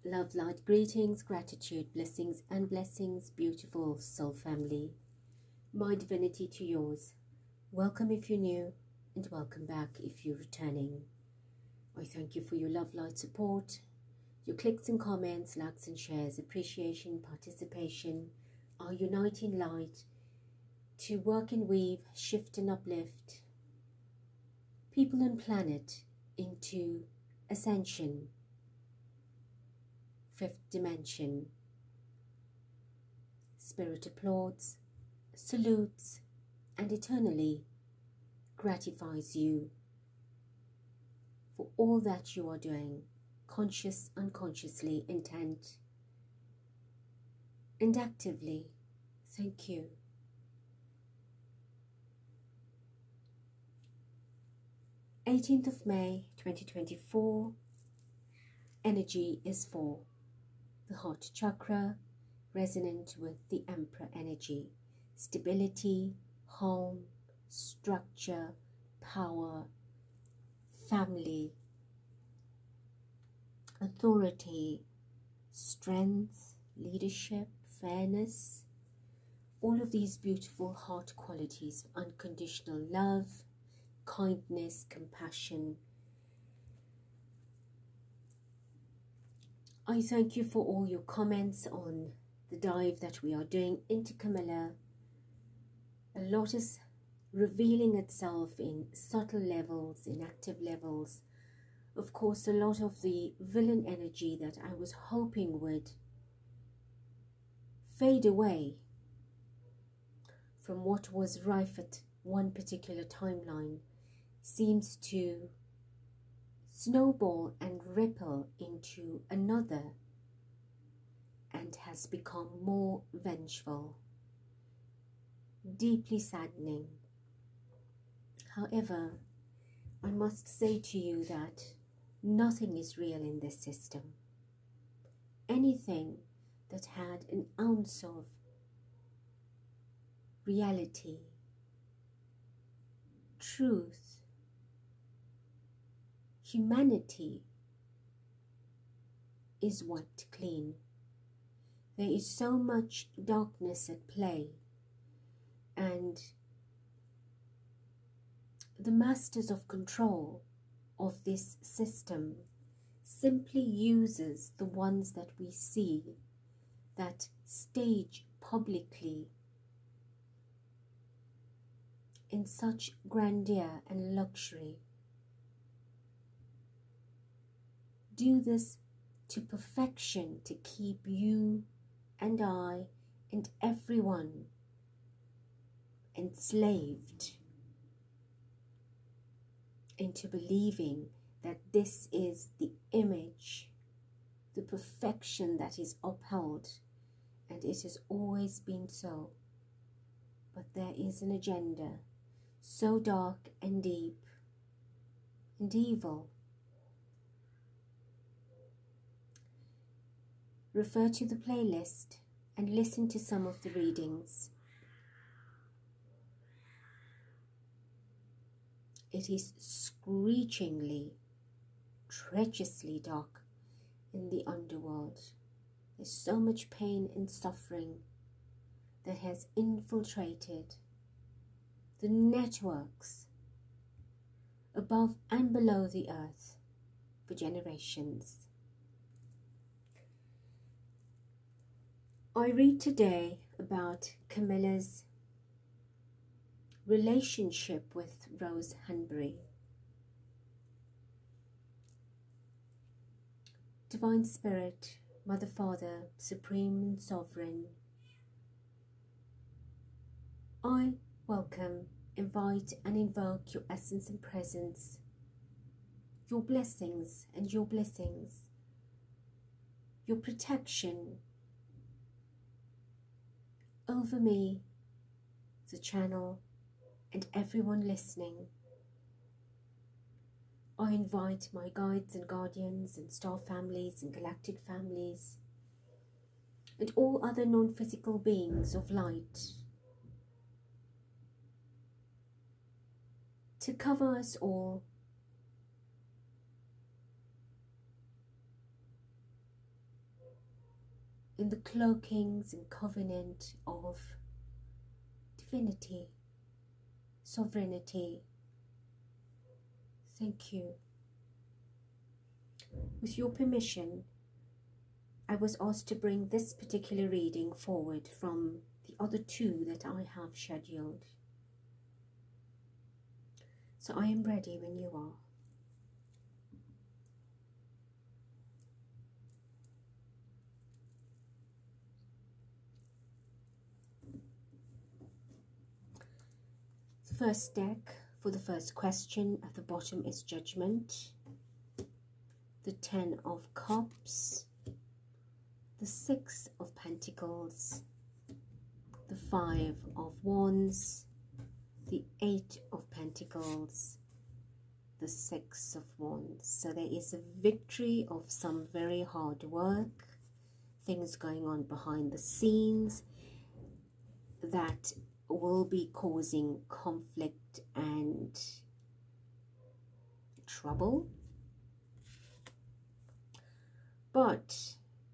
Love, light, greetings, gratitude, blessings and blessings, beautiful soul family. My divinity to yours. Welcome if you're new and welcome back if you're returning. I thank you for your love, light, support, your clicks and comments, likes and shares, appreciation, participation, our uniting light to work and weave, shift and uplift people and planet into ascension, fifth dimension. Spirit applauds, salutes, and eternally gratifies you for all that you are doing, conscious, unconsciously, intent, and actively. Thank you. May 18th, 2024. Energy is for the heart chakra, resonant with the Emperor energy. Stability, home, structure, power, family, authority, strength, leadership, fairness, all of these beautiful heart qualities, unconditional love, kindness, compassion. I thank you for all your comments on the dive that we are doing into Camilla. A lot is revealing itself in subtle levels, in active levels. Of course, a lot of the villain energy that I was hoping would fade away from what was rife at one particular timeline seems to snowball and ripple into another and has become more vengeful, deeply saddening. However, I must say to you that nothing is real in this system. Anything that had an ounce of reality, truth, humanity is wiped clean. There is so much darkness at play, and the masters of control of this system simply uses the ones that we see, that stage publicly in such grandeur and luxury. Do this to perfection to keep you and I and everyone enslaved into believing that this is the image, the perfection that is upheld, and it has always been so. But there is an agenda so dark and deep and evil. Refer to the playlist and listen to some of the readings. It is screechingly, treacherously dark in the underworld. There's so much pain and suffering that has infiltrated the networks above and below the earth for generations. I read today about Camilla's relationship with Rose Hanbury. Divine Spirit, Mother, Father, Supreme and Sovereign, I welcome, invite and invoke your essence and presence, your blessings and your blessings, your protection over me, the channel, and everyone listening. I invite my guides and guardians and star families and galactic families and all other non-physical beings of light to cover us all in the cloakings and covenant of divinity, sovereignty. Thank you. With your permission, I was asked to bring this particular reading forward from the other two that I have scheduled. So I am ready when you are. The first deck for the first question at the bottom is Judgment, the 10 of Cups, the 6 of Pentacles, the 5 of Wands, the 8 of Pentacles, the 6 of Wands. So there is a victory of some very hard work, things going on behind the scenes that will be causing conflict and trouble. But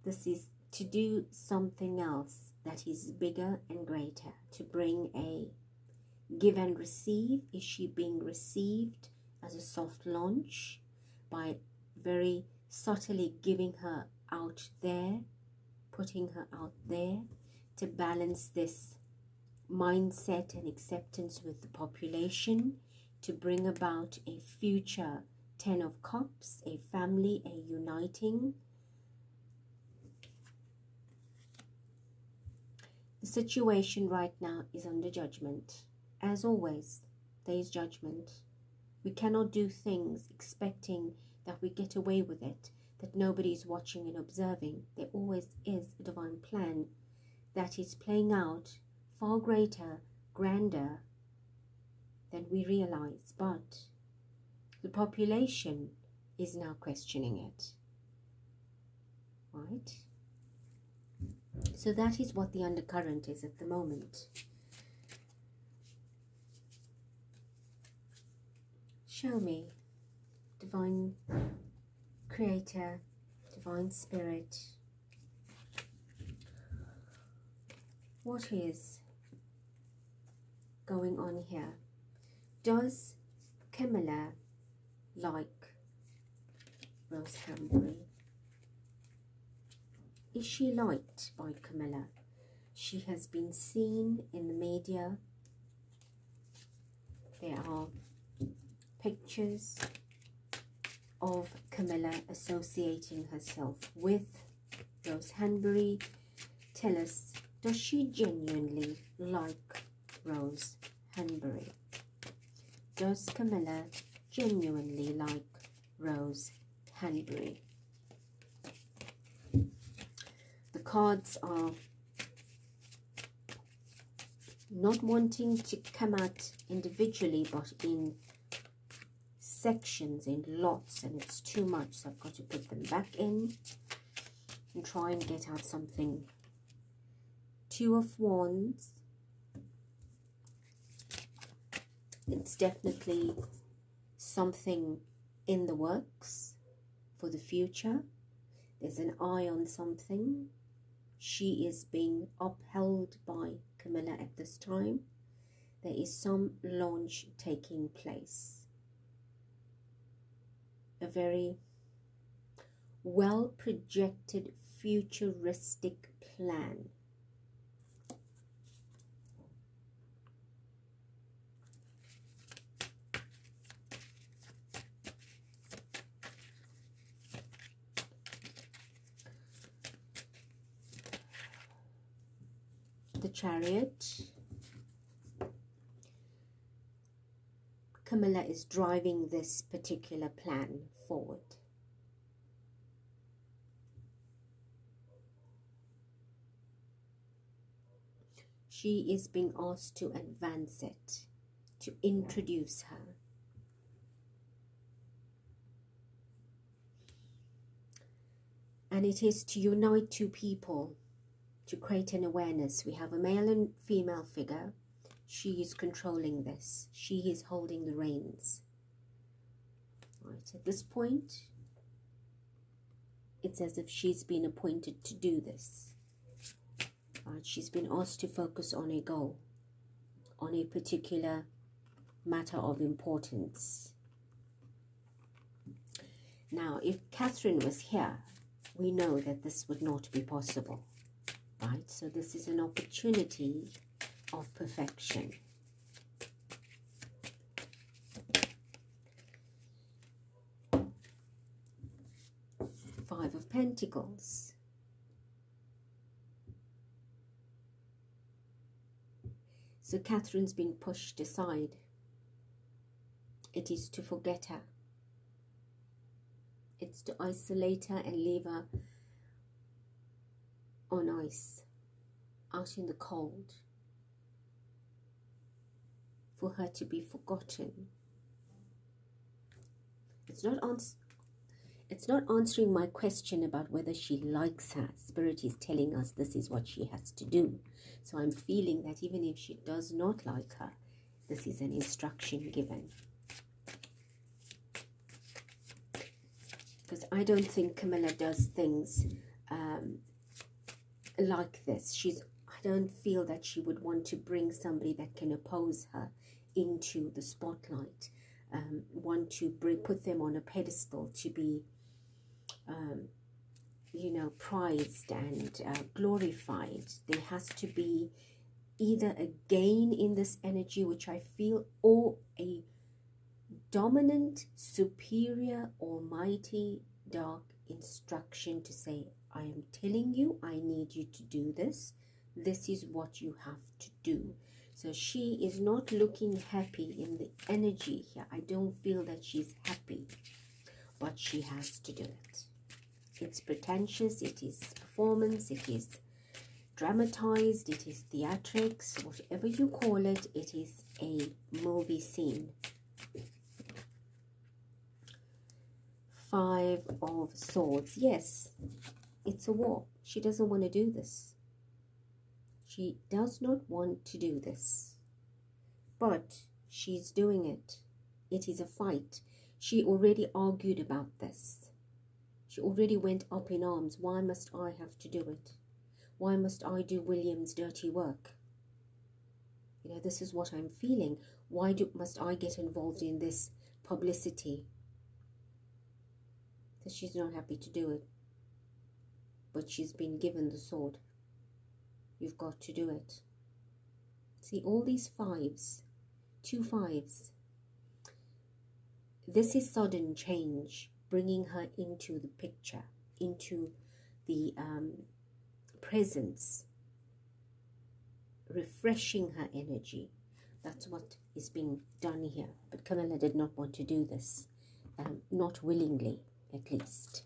this is to do something else that is bigger and greater, to bring a give and receive. Is she being received as a soft launch by very subtly giving her out there, putting her out there to balance this mindset and acceptance with the population, to bring about a future 10 of Cups, a family, a uniting. The situation right now is under judgment. As always, there is judgment. We cannot do things expecting that we get away with it, that nobody is watching and observing. There always is a divine plan that is playing out far greater, grander than we realize. But the population is now questioning it. Right? So that is what the undercurrent is at the moment. Show me, Divine Creator, Divine Spirit, what is going on here? Does Camilla like Rose Hanbury? Is she liked by Camilla? She has been seen in the media. There are pictures of Camilla associating herself with Rose Hanbury. Tell us, does she genuinely like Rose Hanbury? Does Camilla genuinely like Rose Hanbury? The cards are not wanting to come out individually, but in sections, in lots, and it's too much, so I've got to put them back in and try and get out something. 2 of Wands. It's definitely something in the works for the future. There's an eye on something. She is being upheld by Camilla at this time. There is some launch taking place. A very well projected futuristic plan. The Chariot. Camilla is driving this particular plan forward. She is being asked to advance it, to introduce her. And it is to unite two people, to create an awareness. We have a male and female figure. She is controlling this. She is holding the reins. Right, at this point, it's as if she's been appointed to do this. Right? She's been asked to focus on a goal, on a particular matter of importance. Now, if Catherine was here, we know that this would not be possible, right? So this is an opportunity of perfection. Five of Pentacles. So Catherine's been pushed aside. It is to forget her. It's to isolate her and leave her on ice, out in the cold, for her to be forgotten. It's not answering my question about whether she likes her. Spirit is telling us this is what she has to do. So I'm feeling that even if she does not like her, this is an instruction given. Because I don't think Camilla does things like this. I don't feel that she would want to bring somebody that can oppose her into the spotlight. Want to put them on a pedestal to be, you know, prized and glorified. There has to be either a gain in this energy, which I feel, or a dominant, superior, almighty, dark instruction to say, I am telling you, I need you to do this. This is what you have to do. So she is not looking happy in the energy here. I don't feel that she's happy, but she has to do it. It's pretentious, it is performance, it is dramatized, it is theatrics, whatever you call it, it is a movie scene. Five of Swords. Yes, it's a war. She doesn't want to do this. She does not want to do this. But she's doing it. It is a fight. She already argued about this. She already went up in arms. Why must I have to do it? Why must I do William's dirty work? You know, this is what I'm feeling. Why must I get involved in this publicity? That she's not happy to do it. But she's been given the sword. You've got to do it. See, all these fives, 2 5s. This is sudden change, bringing her into the picture, into the presence, refreshing her energy. That's what is being done here. But Camilla did not want to do this, not willingly, at least.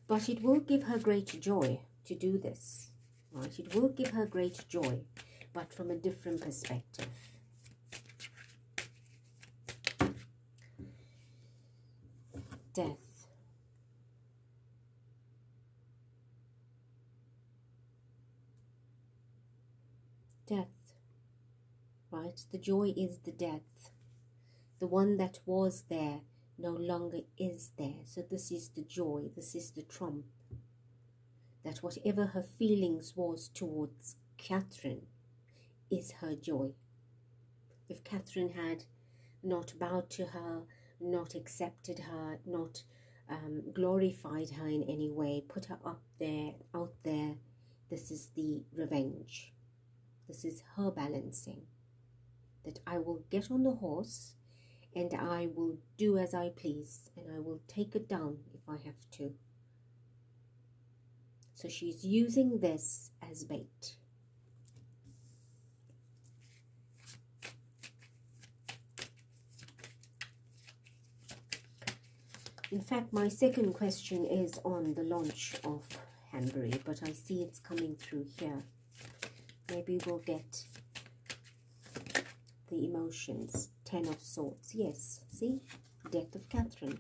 But it will give her great joy to do this, right? It will give her great joy, but from a different perspective. Death. Death, right? The joy is the death. The one that was there no longer is there. So this is the joy, this is the trump. That whatever her feelings was towards Catherine is her joy. If Catherine had not bowed to her, not accepted her, not glorified her in any way, put her up there, out there, this is the revenge. This is her balancing. That I will get on the horse and I will do as I please, and I will take it down if I have to. So she's using this as bait. In fact, my second question is on the launch of Hanbury, but I see it's coming through here. Maybe we'll get the emotions. 10 of Swords. Yes, see? Death of Catherine.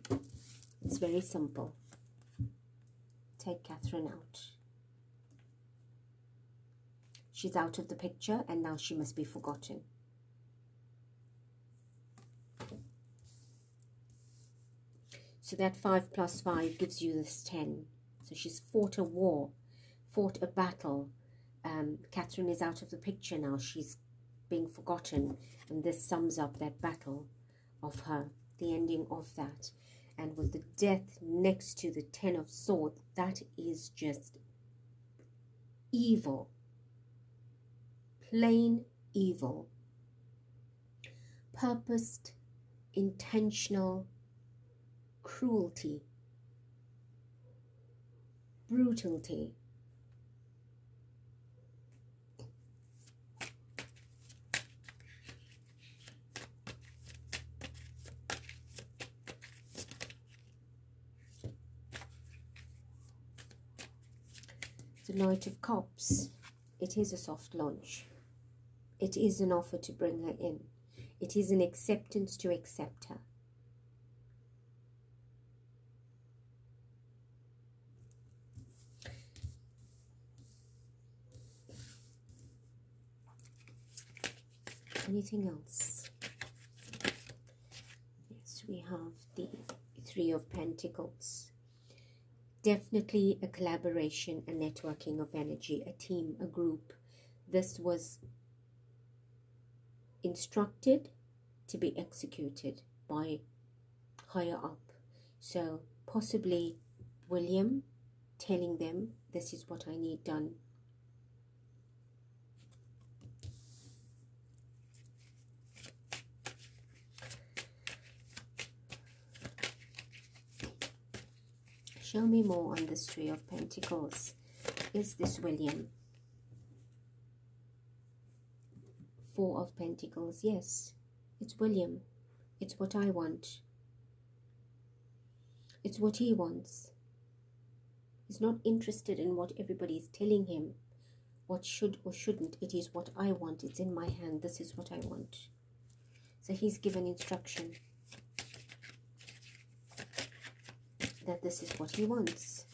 It's very simple. Take Catherine out. She's out of the picture and now she must be forgotten. So that 5 plus 5 gives you this 10. So she's fought a war, fought a battle. Catherine is out of the picture now. She's being forgotten. And this sums up that battle of her, the ending of that. And with the death next to the 10 of Swords, that is just evil. Plain evil. Purposed, intentional cruelty, brutality. The Knight of Cups. It is a soft launch. It is an offer to bring her in. It is an acceptance to accept her. Anything else? Yes, we have the Three of Pentacles. Definitely a collaboration, a networking of energy, a team, a group. This was instructed to be executed by higher up. So possibly William telling them, this is what I need done. Show me more on this Three of Pentacles. Is this William? Four of Pentacles. Yes, it's William. It's what I want. It's what he wants. He's not interested in what everybody is telling him, what should or shouldn't. It is what I want. It's in my hand. This is what I want. So he's given instruction that this is what he wants.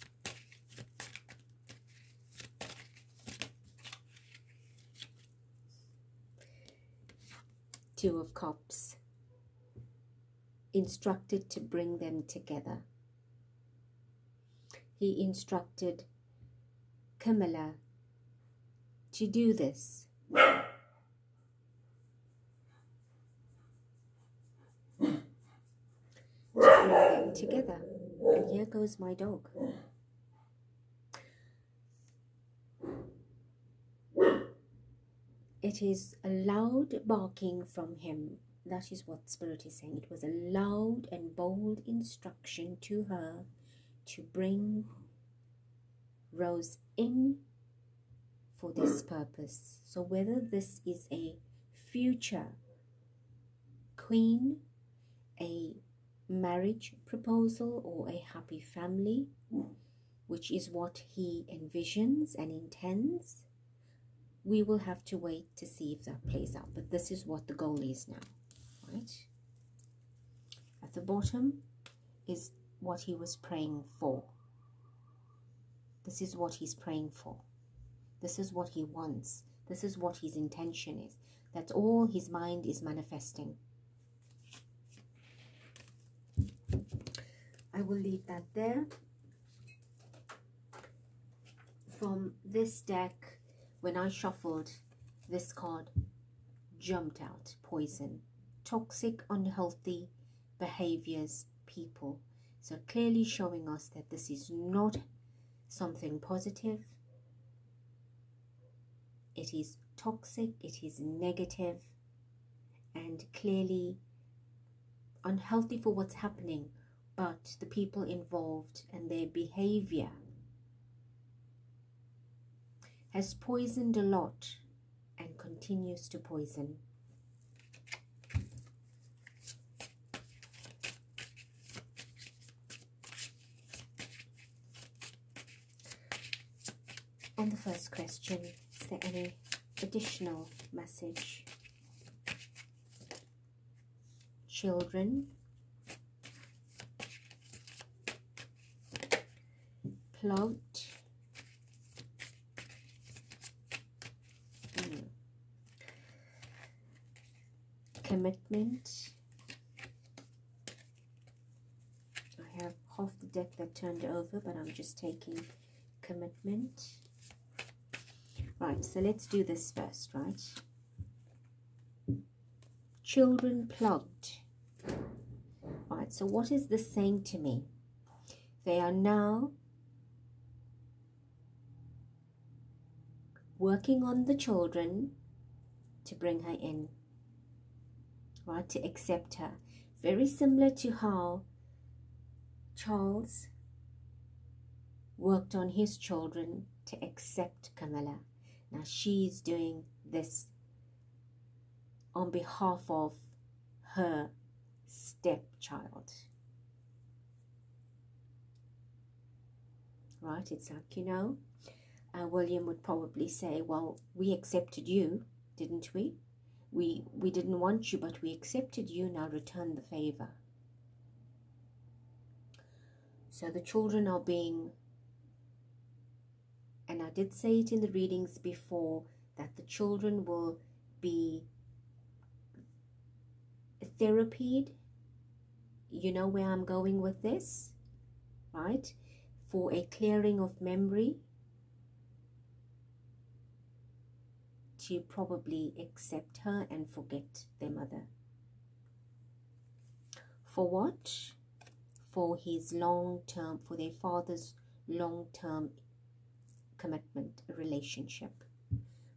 Two of Cups. Instructed to bring them together. He instructed Camilla to do this. To bring them together. And here goes my dog. It is a loud barking from him. That is what Spirit is saying. It was a loud and bold instruction to her to bring Rose in for this purpose. So whether this is a future queen, a marriage proposal, or a happy family, which is what he envisions and intends, we will have to wait to see if that plays out. But this is what the goal is now, right? At the bottom is what he was praying for. This is what he's praying for. This is what he wants. This is what his intention is. That's all his mind is manifesting. I will leave that there. From this deck, when I shuffled, this card jumped out. Poison. Toxic, unhealthy behaviors, people. So clearly showing us that this is not something positive. It is toxic, it is negative, and clearly unhealthy for what's happening. But the people involved and their behavior has poisoned a lot and continues to poison. On the first question, is there any additional message? Children. Plot. Commitment. I have half the deck that turned over, but I'm just taking commitment. Right, so let's do this first, right? Children plugged. Right, so what is this saying to me? They are now working on the children to bring her in, right, to accept her. Very similar to how Charles worked on his children to accept Camilla. Now she's doing this on behalf of her stepchild. Right, it's like, you know, William would probably say, well, we accepted you, didn't we? We didn't want you, but we accepted you, now return the favor. So the children are being, and I did say it in the readings before, that the children will be therapied. You know where I'm going with this, right? For a clearing of memory, to probably accept her and forget their mother. For what? For his long-term, for their father's long-term commitment, relationship.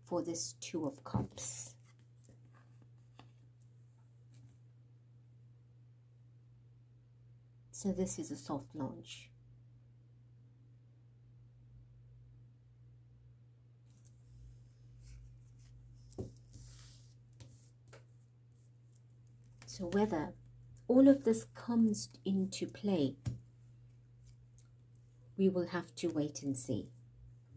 For this Two of Cups. So this is a soft launch. So whether all of this comes into play, we will have to wait and see.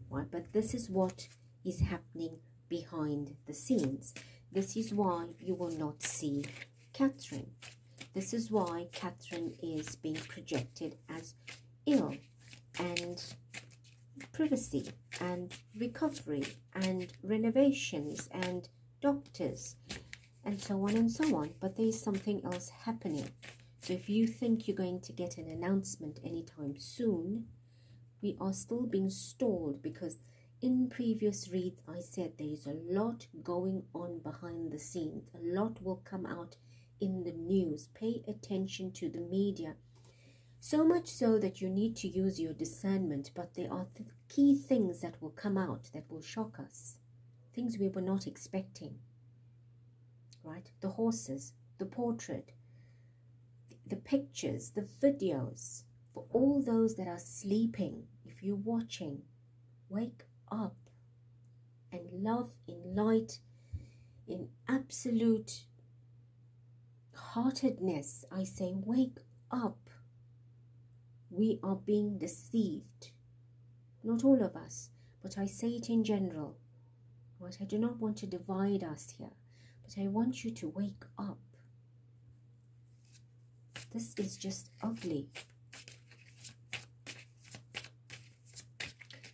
Right? But this is what is happening behind the scenes. This is why you will not see Catherine. This is why Catherine is being projected as ill, and privacy and recovery and renovations and doctors and so on and so on. But there is something else happening. So if you think you're going to get an announcement anytime soon, we are still being stalled, because in previous reads I said there is a lot going on behind the scenes. A lot will come out in the news. Pay attention to the media. So much so that you need to use your discernment, but there are key things that will come out that will shock us. Things we were not expecting. Right? The horses, the portrait, the pictures, the videos. For all those that are sleeping, if you're watching, wake up. And love, in light, in absolute heartedness, I say, wake up. We are being deceived. Not all of us, but I say it in general. Right? I do not want to divide us here, but I want you to wake up. This is just ugly.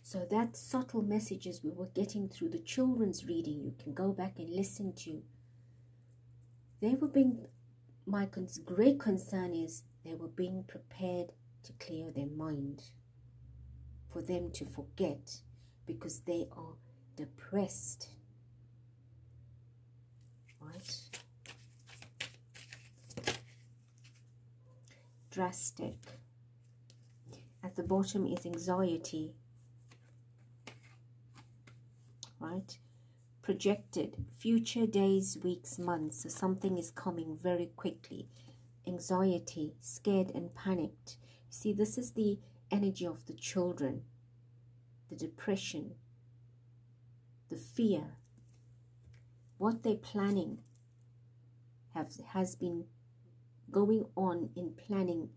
So that subtle messages we were getting through the children's reading, you can go back and listen to. They were being, my great concern is they were being prepared to clear their mind, for them to forget, because they are depressed. Right? Drastic. At the bottom is anxiety. Right? Projected, future days, weeks, months. So something is coming very quickly. Anxiety, scared and panicked. See, this is the energy of the children. The depression, the fear. What they're planning has been going on in planning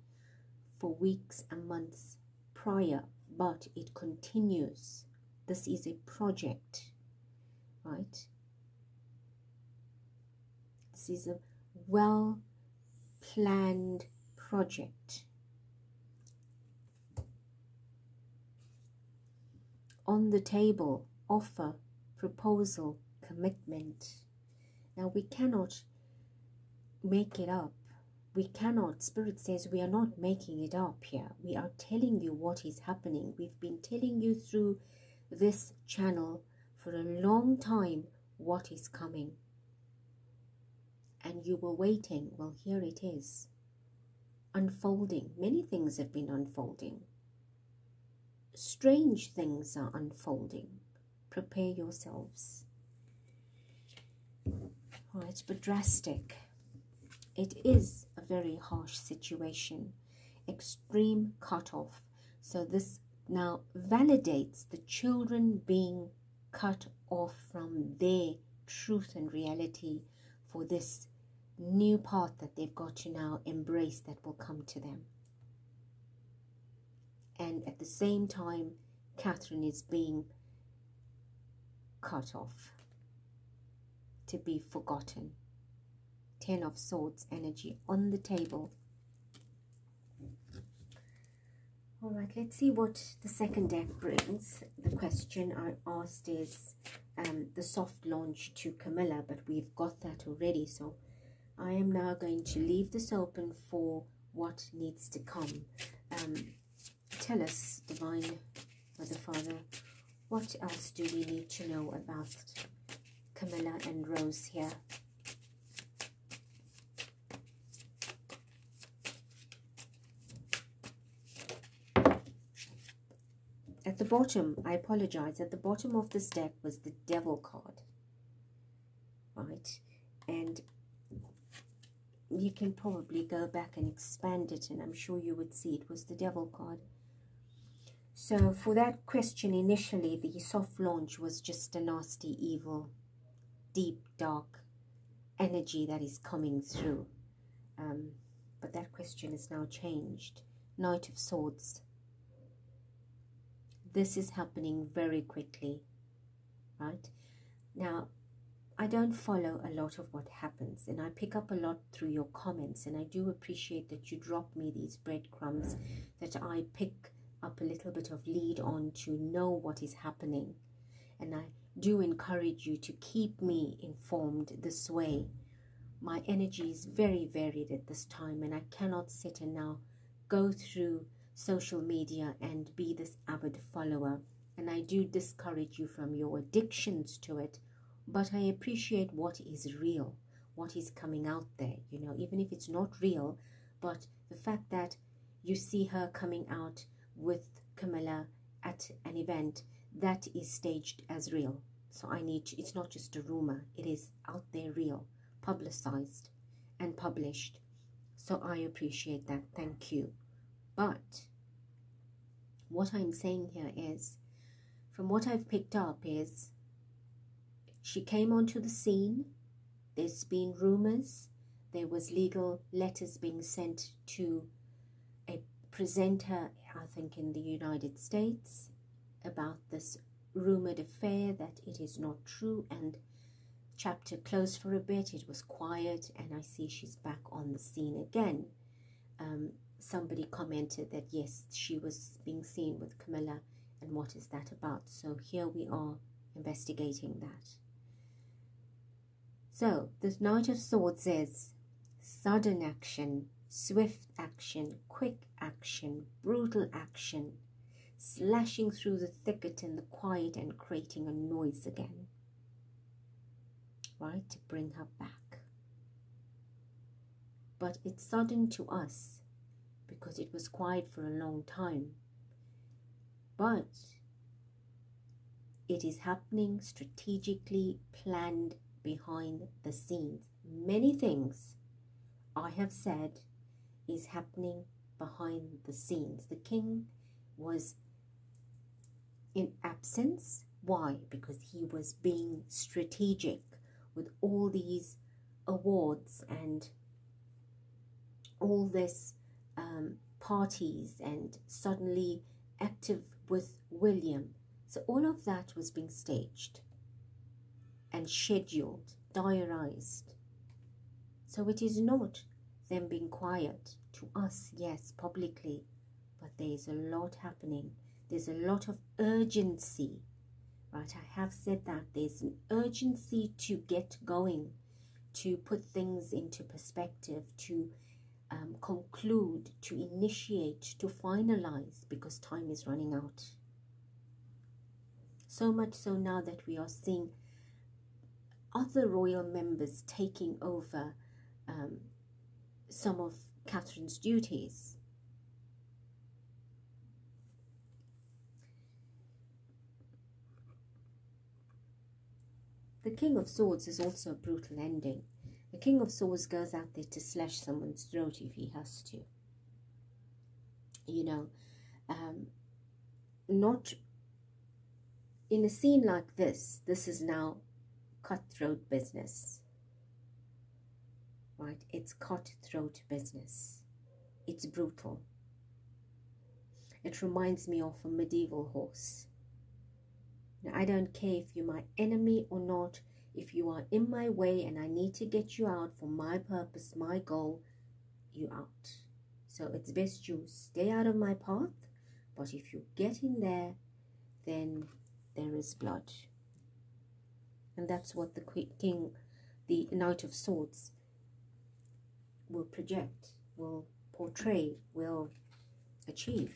for weeks and months prior, but it continues. This is a project, right? This is a well-planned project. On the table, offer, proposal, commitment. Now we cannot make it up. we cannot, Spirit says, we are not making it up here. We are telling you what is happening. We've been telling you through this channel for a long time what is coming. And you were waiting. Well, here it is. Unfolding. Many things have been unfolding. Strange things are unfolding. Prepare yourselves. Right, but drastic. It is a very harsh situation. Extreme cutoff. So this now validates the children being cut off from their truth and reality for this new path that they've got to now embrace that will come to them. And at the same time, Catherine is being cut off, to be forgotten. 10 of Swords energy on the table. All right, let's see what the second deck brings. The question I asked is the soft launch to Camilla, but we've got that already. So I am now going to leave this open for what needs to come. Tell us, Divine Mother Father, what else do we need to know about Camilla and Rose here? At the bottom, I apologize, at the bottom of this deck was the Devil card, right? And you can probably go back and expand it, and I'm sure you would see it was the Devil card. So for that question, initially, the soft launch was just a nasty, evil, deep, dark energy that is coming through. But that question is now changed. Knight of Swords. This is happening very quickly, right? Now, I don't follow a lot of what happens, and I pick up a lot through your comments, and I do appreciate that you drop me these breadcrumbs that I pick up a little bit of lead on to know what is happening. And I do encourage you to keep me informed this way. My energy is very varied at this time, and I cannot sit and now go through social media and be this avid follower. And I do discourage you from your addictions to it, but I appreciate what is real, what is coming out there, you know, even if it's not real. But the fact that you see her coming out with Camilla at an event, that is staged as real. So I need to, it's not just a rumor, it is out there, real, publicized and published. So I appreciate that. Thank you. But what I'm saying here is, from what I've picked up, is she came onto the scene. There's been rumors. There was legal letters being sent to a presenter, I think in the United States, about this rumored affair, that it is not true, and chapter closed for a bit. It was quiet, and I see she's back on the scene again. Somebody commented that yes, she was being seen with Camilla, and what is that about? So here we are investigating that. So the Knight of Swords says sudden action, swift action, quick action, brutal action, slashing through the thicket and the quiet and creating a noise again, right, to bring her back. But it's sudden to us because it was quiet for a long time. But it is happening strategically, planned behind the scenes. Many things I have said is happening behind the scenes. The king was in absence. Why? Because he was being strategic with all these awards and all this parties, and suddenly active with William. So all of that was being staged and scheduled, diarized. So it is not them being quiet to us, yes, publicly, but there's a lot happening. There's a lot of urgency, right? I have said that there's an urgency to get going, to put things into perspective, to conclude, to initiate, to finalize, because time is running out. So much so now that we are seeing other royal members taking over some of Catherine's duties. The King of Swords is also a brutal ending. The King of Swords goes out there to slash someone's throat if he has to. You know, not in a scene like this. This is now cutthroat business. Right? It's cutthroat business. It's brutal. It reminds me of a medieval horse. Now, I don't care if you're my enemy or not. If you are in my way and I need to get you out for my purpose, my goal, you're out. So it's best you stay out of my path. But if you get in there, then there is blood. And that's what the Knight of Swords will project, will portray, will achieve.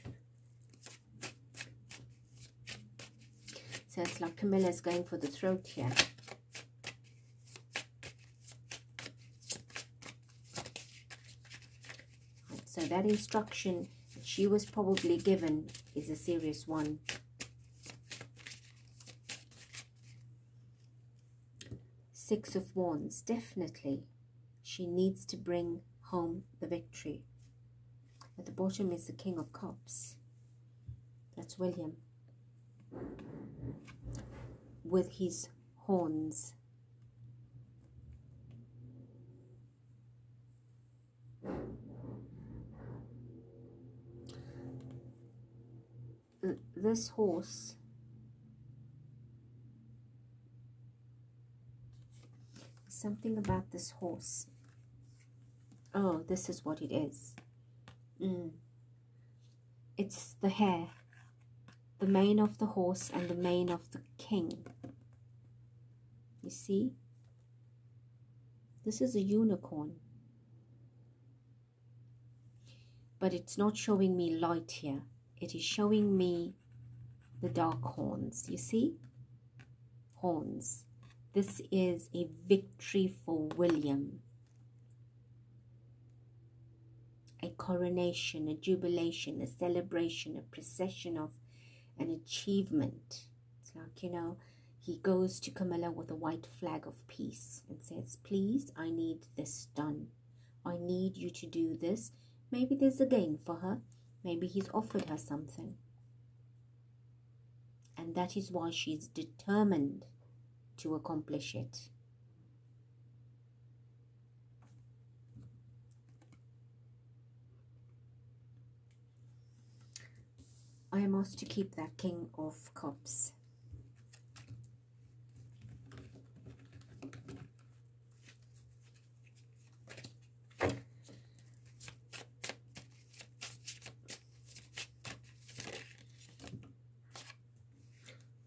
So it's like Camilla's going for the throat here. Right, so that instruction that she was probably given is a serious one. Six of Wands, definitely. She needs to bring home the victory. At the bottom is the King of Cups. That's William. With his horns. This horse something about this horse. Oh, this is what it is. It's the hair, the mane of the horse and the mane of the king. You see? This is a unicorn. But it's not showing me light here. It is showing me the dark horns. You see? Horns. This is a victory for William. A coronation, a jubilation, a celebration, a procession of an achievement. It's like, you know, he goes to Camilla with a white flag of peace and says, please, I need this done. I need you to do this. Maybe there's a gain for her. Maybe he's offered her something. And that is why she's determined to accomplish it. I am asked to keep that King of Cups.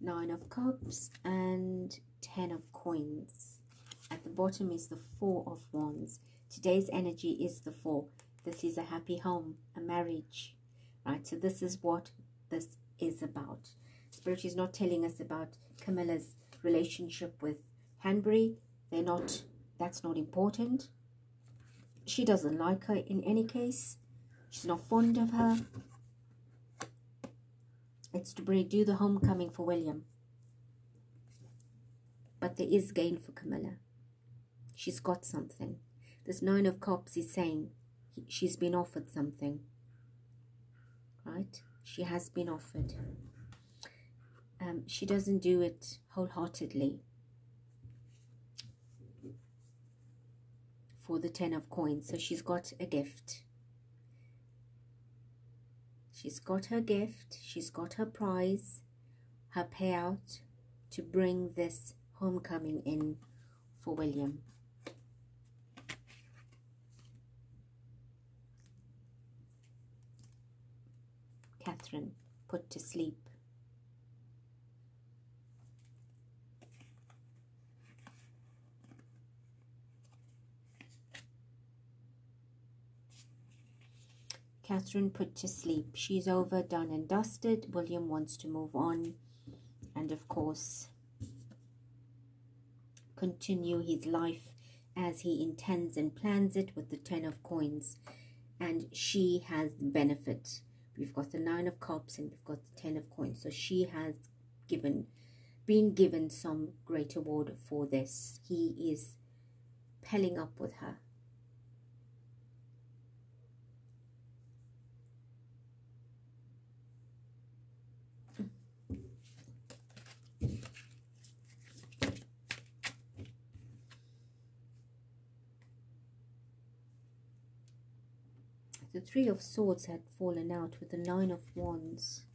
Nine of Cups and 10 of Coins. At the bottom is the Four of Wands. Today's energy is the Four. This is a happy home, a marriage, right? So this is what this is about. Spirit is not telling us about Camilla's relationship with Hanbury. That's not important. She doesn't like her in any case. She's not fond of her. It's to do the homecoming for William. But there is gain for Camilla. She's got something. This Nine of Cups is saying she's been offered something. Right? She has been offered. She doesn't do it wholeheartedly. For the 10 of Coins. So she's got a gift. She's got her gift. She's got her prize. Her payout to bring this homecoming in for William. Catherine put to sleep. Catherine put to sleep. She's over, done and dusted. William wants to move on and, of course, continue his life as he intends and plans it with the 10 of coins. And she has the benefit. We've got the 9 of cups and we've got the 10 of coins. So she has been given some great award for this. He is pelling up with her. The 3 of Swords had fallen out with the 9 of Wands.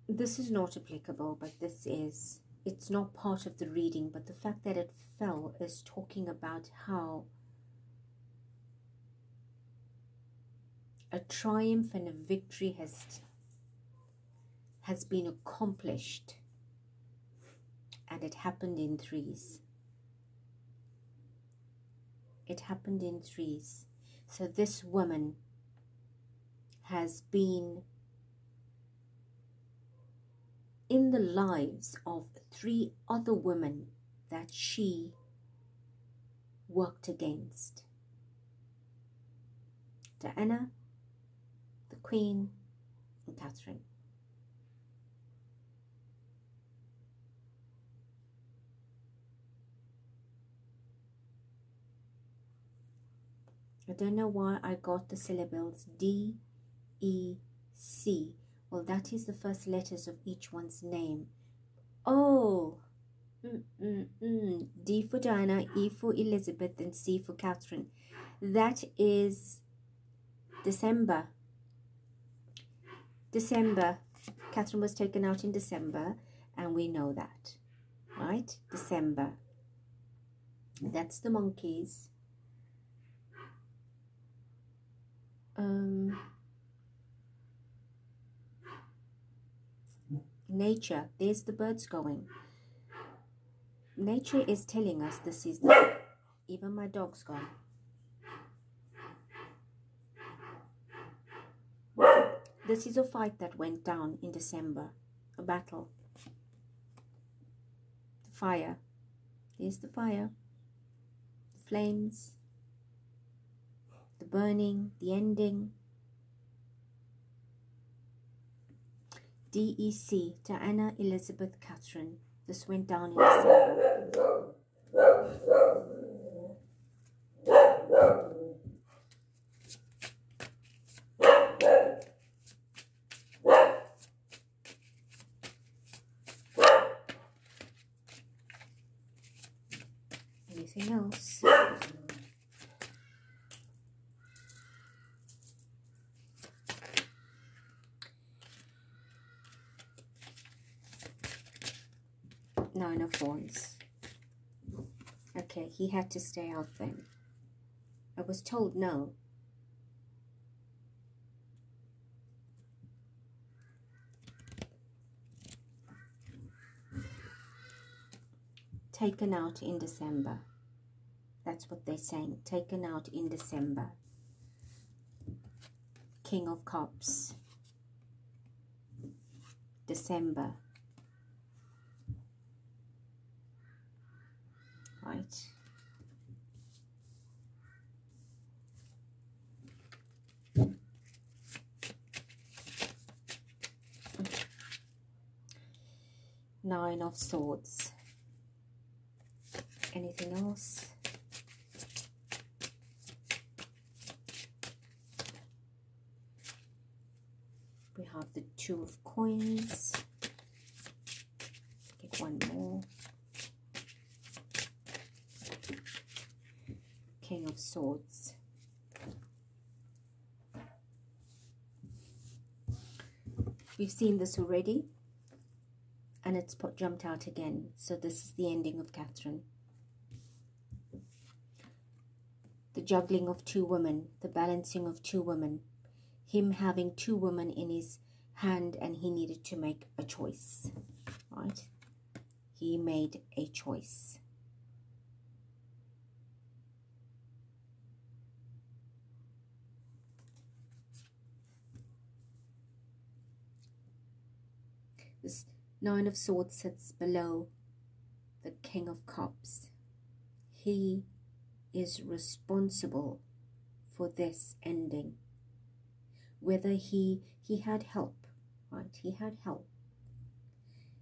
This is not applicable, but it's not part of the reading, but the fact that it fell is talking about how a triumph and a victory has been accomplished, and it happened in threes. It happened in threes. So this woman has been in the lives of 3 other women that she worked against. Diana, the Queen, and Catherine. I don't know why I got the syllables D, E, C. Well, that is the first letters of each one's name. Oh, D for Diana, E for Elizabeth, and C for Catherine. That is December. December. Catherine was taken out in December, and we know that, right? December. That's the monkeys. Nature. There's the birds going. Nature is telling us this is the... Even my dog's gone. This is a fight that went down in December. A battle. The fire. There's the fire. The flames. The burning. The ending. DEC. Diana, Elizabeth, Catherine. This went down in December. Anything else? Nine of Wands. Okay, he had to stay out then. I was told no. Taken out in December. That's what they're saying. Taken out in December. King of Cups. December. Right. Nine of Swords. Anything else? We have the Two of Coins. Get one more. King of Swords. We've seen this already, and it's jumped out again. So this is the ending of Catherine. The juggling of 2 women, the balancing of 2 women, him having 2 women in his hand and he needed to make a choice, right? He made a choice. This Nine of Swords sits below the King of Cups. He is responsible for this ending. Whether he had help, right? He had help.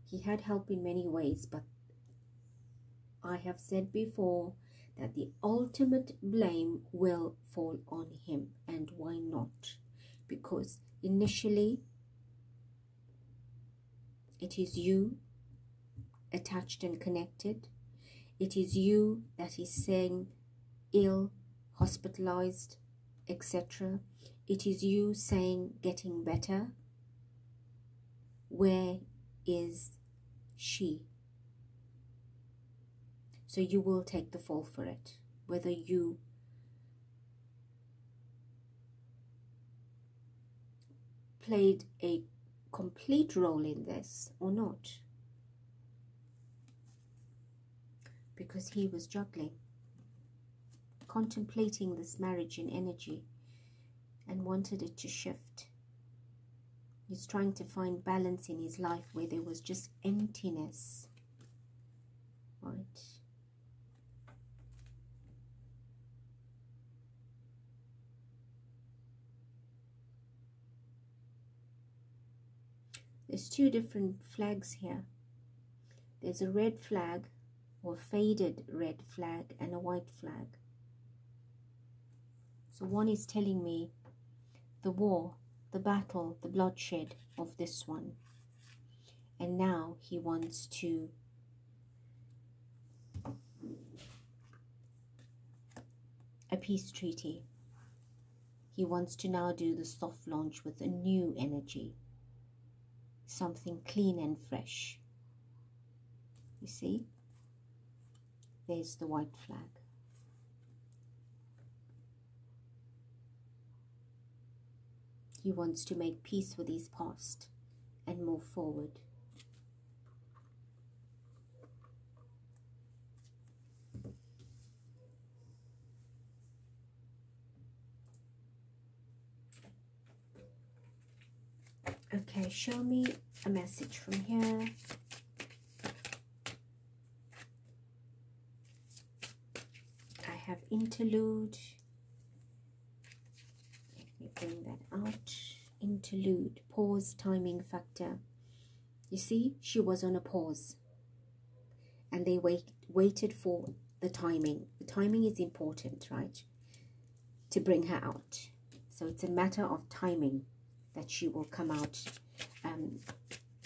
He had help in many ways, but I have said before that the ultimate blame will fall on him. And why not? Because initially it is you attached and connected. It is you that is saying ill, hospitalized, etc. It is you saying getting better. Where is she? So you will take the fall for it, whether you played a complete role in this or not. Because he was juggling, contemplating this marriage in energy and wanted it to shift. He's trying to find balance in his life where there was just emptiness, right? There's two different flags here. There's a red flag or faded red flag and a white flag. So one is telling me the war, the battle, the bloodshed of this one. And now he wants to a peace treaty. He wants to now do the soft launch with a new energy. Something clean and fresh. You see? There's the white flag. He wants to make peace with his past and move forward. Okay, show me a message from here. I have interlude. Let me bring that out. Interlude, pause, timing factor. You see, she was on a pause. And they waited for the timing. The timing is important, right? To bring her out. So it's a matter of timing that she will come out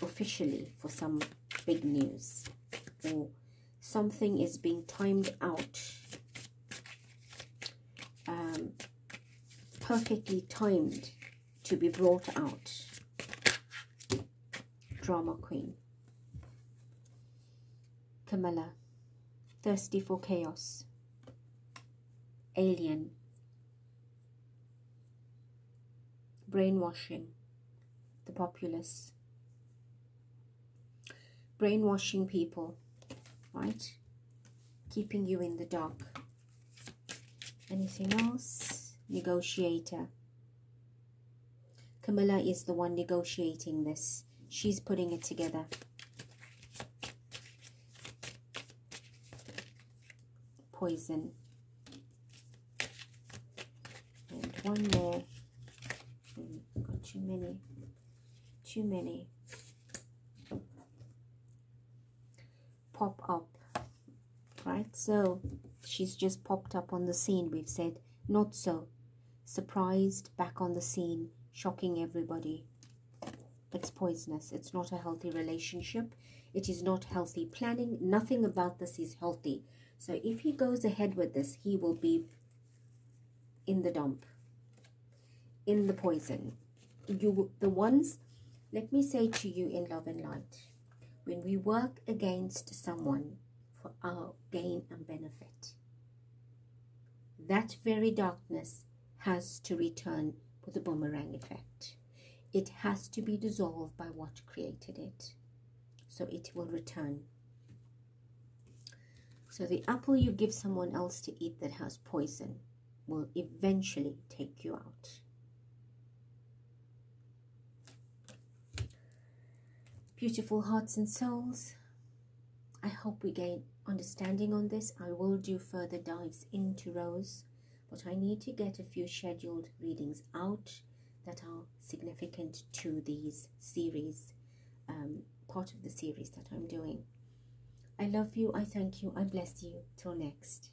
officially for some big news, or something is being timed out, perfectly timed to be brought out. Drama queen. Camilla, thirsty for chaos. Alien. Brainwashing the populace, brainwashing people, right? Keeping you in the dark. Anything else? Negotiator. Camilla is the one negotiating this. She's putting it together. Poison. And one more. Got too many. Pop up, right? So she's just popped up on the scene. We've said not so. Surprised, back on the scene, shocking everybody. It's poisonous. It's not a healthy relationship. It is not healthy planning. Nothing about this is healthy. So if he goes ahead with this, he will be in the dump, in the poison. The ones, let me say to you in love and light, when we work against someone for our gain and benefit, that very darkness has to return with a boomerang effect. it has to be dissolved by what created it. So it will return. So the apple you give someone else to eat that has poison will eventually take you out. Beautiful hearts and souls, I hope we gain understanding on this. I will do further dives into Rose, but I need to get a few scheduled readings out that are significant to these series, part of the series that I'm doing. I love you, I thank you, I bless you. Till next.